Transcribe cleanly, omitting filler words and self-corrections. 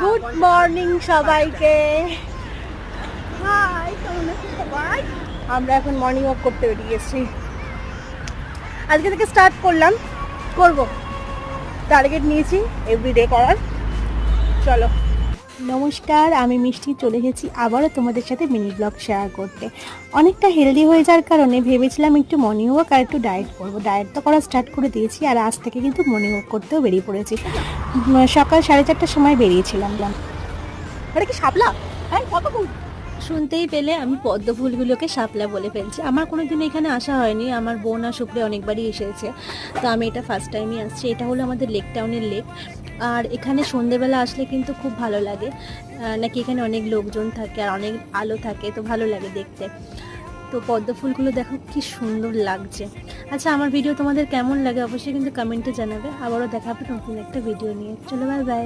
Good morning সবাইকে। আমরা এখন মর্নিং ওয়াক করতে বেরিয়ে গেছি। আজকে থেকে স্টার্ট করব টার্গেট নিয়েছি এভরিডে করার। চলো। নমস্কার, আমি মিষ্টি চলে এসেছি আবারও তোমাদের সাথে মিনি ব্লগ শেয়ার করতে। অনেকটা হেলদি হয়ে যাওয়ার কারণে ভেবেছিলাম একটু মর্নিং ওয়াক আর একটু ডায়েট করবো। ডায়েট তো করা স্টার্ট করে দিয়েছি, আর আজ থেকে কিন্তু মর্নিং ওয়াক করতেও বেরিয়ে পড়েছি। সকাল 4:30টার সময় বেরিয়েছিলাম। এটা কি শাপলা? হ্যাঁ, কত ফুল শুনতেই পেলে আমি পদ্ম ফুলগুলোকে শাপলা বলে ফেলছি। আমার কোনোদিন এখানে আসা হয়নি, আমার বোন আর শুক্রে অনেকবারই এসেছে, তো আমি এটা ফার্স্ট টাইমই আসছি। এটা হলো আমাদের লেক টাউনের লেক, আর এখানে সন্ধেবেলা আসলে কিন্তু খুব ভালো লাগে। নাকি এখানে অনেক লোকজন থাকে আর অনেক আলো থাকে, তো ভালো লাগে দেখতে। তো পদ্ম ফুলগুলো দেখো কি সুন্দর লাগছে। আচ্ছা, আমার ভিডিও তোমাদের কেমন লাগে অবশ্যই কিন্তু কমেন্টে জানাবে। আবারও দেখা হবে নতুন একটা ভিডিও নিয়ে। চলো, বাই বাই।